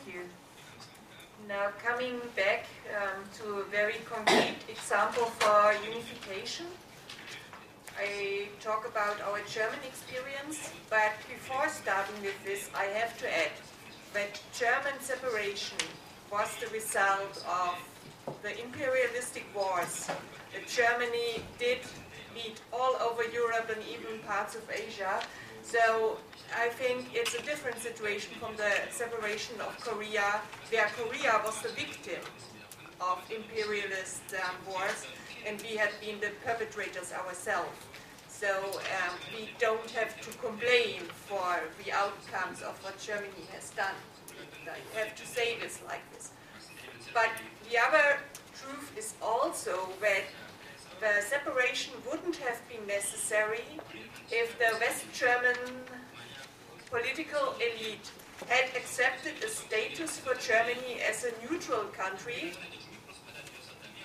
you. Now coming back to a very concrete example for unification, I talk about our German experience, but before starting with this, I have to add that German separation was the result of the imperialistic wars that Germany did lead all over Europe and even parts of Asia. So I think it's a different situation from the separation of Korea, where Korea was the victim of imperialist wars, and we had been the perpetrators ourselves. So we don't have to complain for the outcomes of what Germany has done. I have to say this like this. But the other truth is also that the separation wouldn't have been necessary if the West German political elite had accepted a status for Germany as a neutral country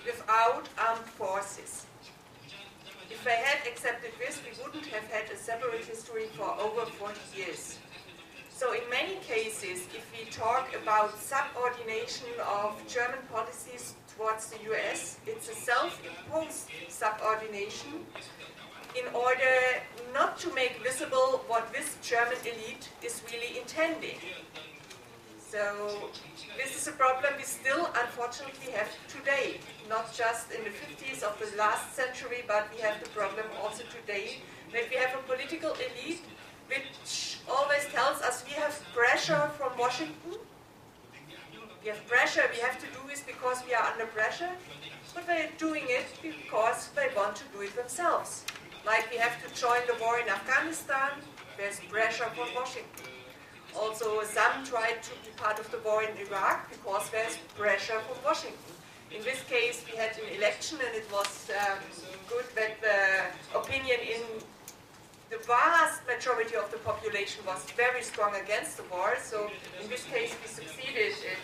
without armed forces. If they had accepted this, we wouldn't have had a separate history for over 40 years. So in many cases, if we talk about subordination of German policies towards the US, it's a self-imposed subordination in order not to make visible what this German elite is really intending. So this is a problem we still unfortunately have today, not just in the 50s of the last century, but we have the problem also today that we have a political elite which always tells us we have pressure from Washington. We have pressure, we have to do this because we are under pressure, but they're doing it because they want to do it themselves. Like we have to join the war in Afghanistan, there's pressure from Washington. Also, some tried to be part of the war in Iraq because there's pressure from Washington. In this case, we had an election, and it was good that the opinion in the vast majority of the population was very strong against the war. So in this case, we succeeded in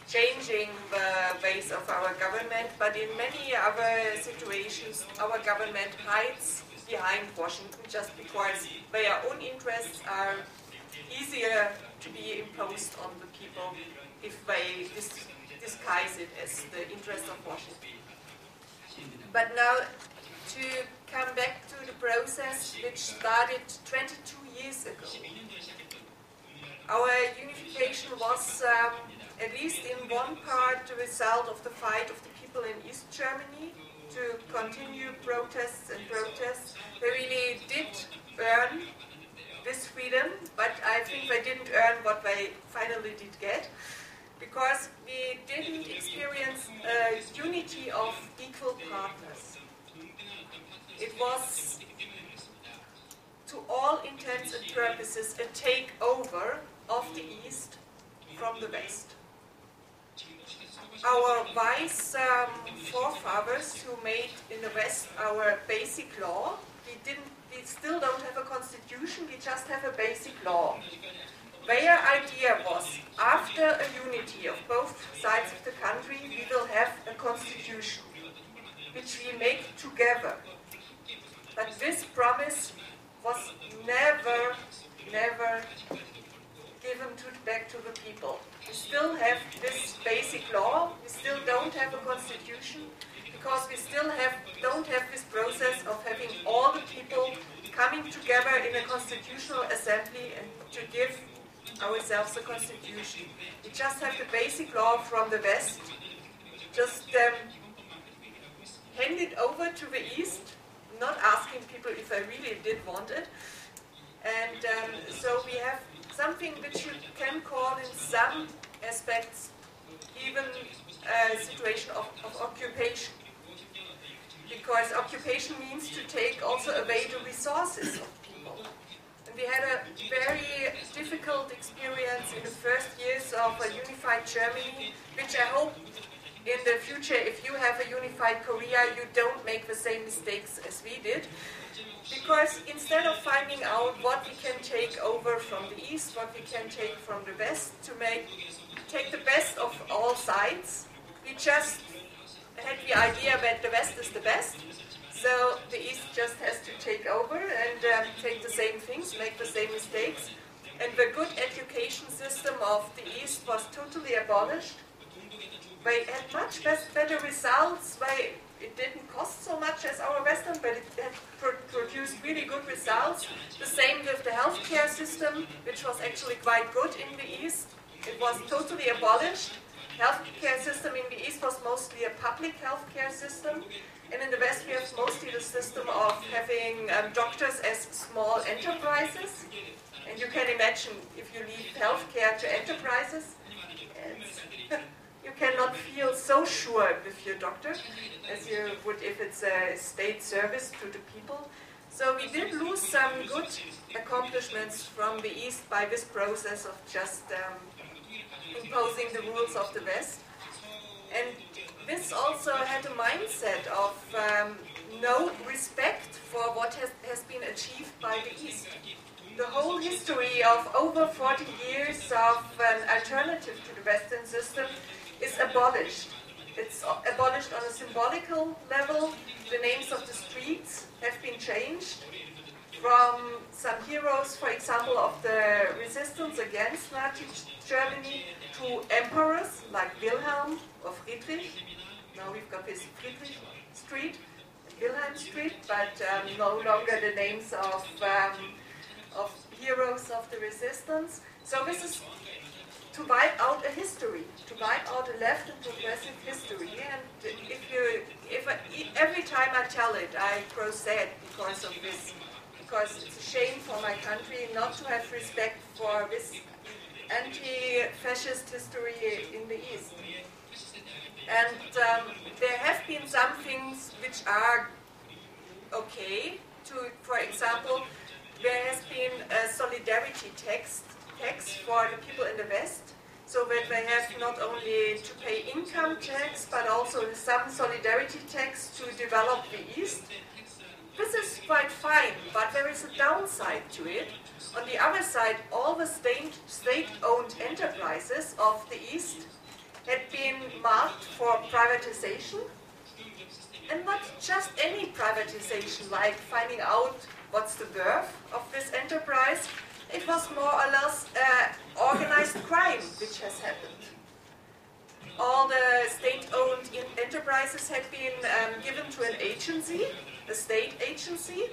changing the ways of our government. But in many other situations, our government hides behind Washington just because their own interests are easier to be imposed on the people if they disguise it as the interest of Washington. But now, to come back to the process which started 22 years ago. Our unification was, at least in one part, the result of the fight of the people in East Germany to continue protests and protests. They really did earn this freedom, but I think they didn't earn what they finally did get, because we didn't experience a unity of equal partners. It was, to all intents and purposes, a takeover of the East from the West. Our wise forefathers who made in the West our basic law, we still don't have a constitution, we just have a basic law. Their idea was, after a unity of both sides of the country, we will have a constitution, which we make together. But this promise was never given back to the people. We still have this basic law, we still don't have a constitution, because we still don't have this process of having all the people coming together in a constitutional assembly and to give ourselves a constitution. We just have the basic law from the West, just hand it over to the East, not asking people if they really did want it. And so we have something which you can call in some aspects even a situation of occupation. Because occupation means to take also away the resources of people. And we had a very difficult experience in the first years of a unified Germany, which I hope in the future, if you have a unified Korea, you don't make the same mistakes as we did. Because instead of finding out what we can take over from the East, what we can take from the West, to take the best of all sides, we just had the idea that the West is the best, so the East just has to take over and take the same things, make the same mistakes. And the good education system of the East was abolished. They had much better results. It didn't cost so much as our Western, but it had produced really good results. The same with the healthcare system, which was actually quite good in the East. It was totally abolished. Healthcare system in the East was mostly a public healthcare system. And in the West, we have mostly the system of having doctors as small enterprises. And you can imagine if you leave healthcare to enterprises, you cannot feel so sure with your doctor as you would if it's a state service to the people. So we did lose some good accomplishments from the East by this process of just imposing the rules of the West. And this also had a mindset of no respect for what has been achieved by the East. The whole history of over 40 years of an alternative to the Western system is abolished. It's abolished on a symbolical level. The names of the streets have been changed from some heroes, for example, of the resistance against Nazi Germany to emperors like Wilhelm or Friedrich. Now we've got this Friedrich Street, Wilhelm Street, but no longer the names of heroes of the resistance. So this is to wipe out a history, to wipe out a left and progressive history. And every time I tell it, I grow sad because of this, because it's a shame for my country not to have respect for this anti-fascist history in the East. And there have been some things which are okay. For example, there has been a solidarity tax for the people in the West, so that they have not only to pay income tax, but also some solidarity tax to develop the East. This is quite fine, but there is a downside to it. On the other side, all the state-owned enterprises of the East had been marked for privatization, and not just any privatization, like finding out what's the worth of this enterprise. It was more or less organized crime which has happened. All the state-owned enterprises had been given to an agency, a state agency.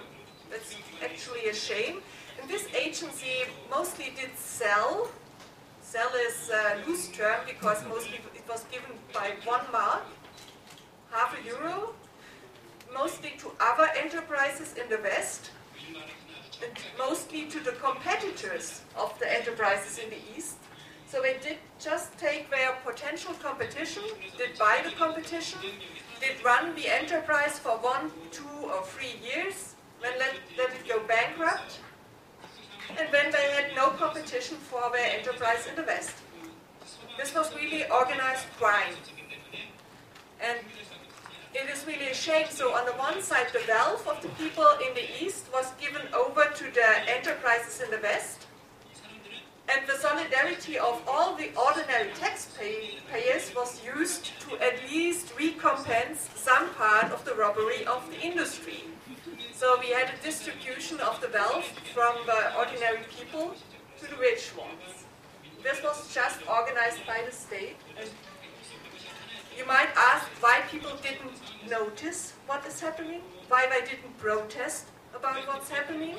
That's actually a shame. And this agency mostly did sell. Sell is a loose term because mostly it was given by 1 mark, half a euro, mostly to other enterprises in the West, and mostly to the competitors of the enterprises in the East. So they did just take their potential competition, did buy the competition, did run the enterprise for 1, 2, or 3 years, then let it go bankrupt, and then they had no competition for their enterprise in the West. This was really organized crime. And it is really a shame. So on the one side, the wealth of the people in the East was given over to the enterprises in the West, and the solidarity of all the ordinary taxpayers was used to at least recompense some part of the robbery of the industry. So we had a distribution of the wealth from the ordinary people to the rich ones. This was just organized by the state. And you might ask why people didn't notice what is happening, why they didn't protest about what's happening.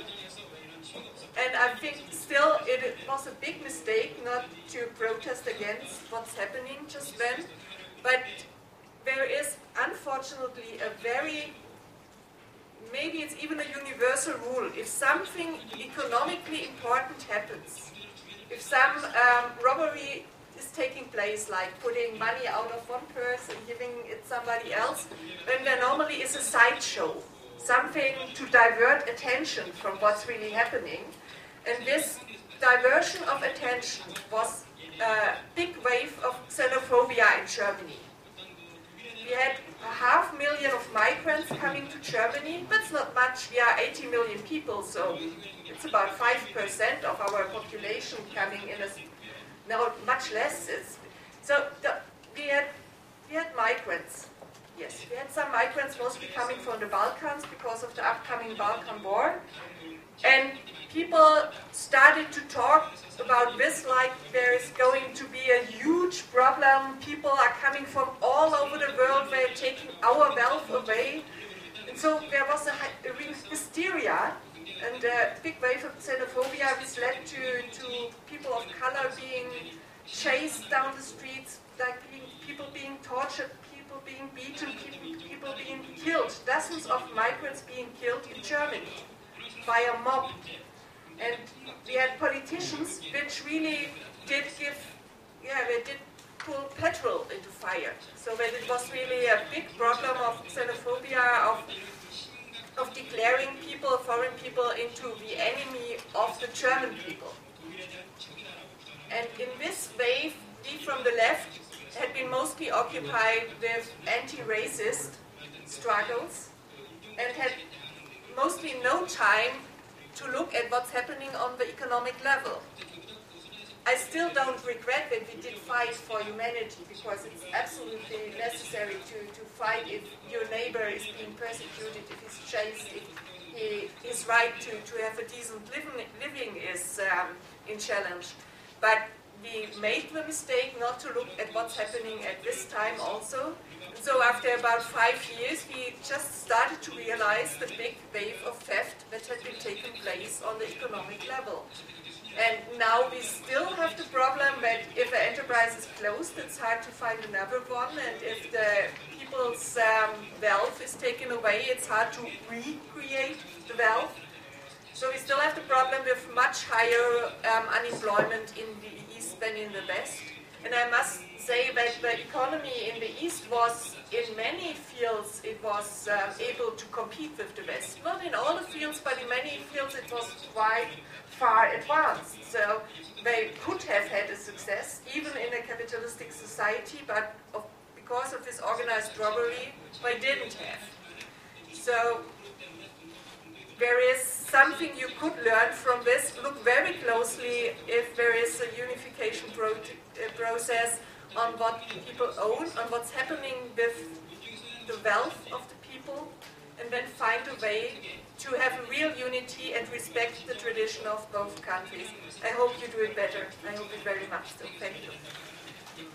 And I think still it was a big mistake not to protest against what's happening just then. But there is unfortunately a very, maybe it's even a universal rule. If something economically important happens, if some robbery is taking place, like putting money out of one purse and giving it somebody else, then there normally is a sideshow, something to divert attention from what's really happening. And this diversion of attention was a big wave of xenophobia in Germany. We had 500,000 of migrants coming to Germany. That's not much. We are 80 million people, so it's about 5% of our population coming in. No, much less. We had migrants. Yes, we had some migrants mostly coming from the Balkans because of the upcoming Balkan War. And people started to talk about this like there is going to be a huge problem. People are coming from all over the world. They're taking our wealth away. And so there was a real hysteria and a big wave of xenophobia, which led to people of color being chased down the streets, like people being tortured, people being beaten, people being killed. Dozens of migrants being killed in Germany by a mob. And we had politicians which really did give, they did pull petrol into fire. So that it was really a big problem of xenophobia, of declaring people, foreign people, into the enemy of the German people. And in this wave, we from the left had been mostly occupied with anti-racist struggles and had mostly no time to look at what's happening on the economic level. I still don't regret that we did fight for humanity, because it's absolutely necessary to fight if your neighbor is being persecuted, if he's chased, if his right to have a decent living is in challenge. But we made the mistake not to look at what's happening at this time also. And so after about 5 years, we just started to realize the big wave of theft that had been taking place on the economic level. And now we still have the problem that if an enterprise is closed, it's hard to find another one, and if the people's wealth is taken away, it's hard to recreate the wealth. So we still have the problem with much higher unemployment in the East than in the West. And I must say that the economy in the East was, in many fields, it was able to compete with the West. Not in all the fields, but in many fields it was quite far advanced. So they could have had a success, even in a capitalistic society, but because of this organized robbery, they didn't have. So there is something you could learn from this. Look very closely if there is a unification process on what people own, on what's happening with the wealth of the people, and then find a way to have a real unity and respect the tradition of both countries. I hope you do it better. I hope it very much so. Thank you.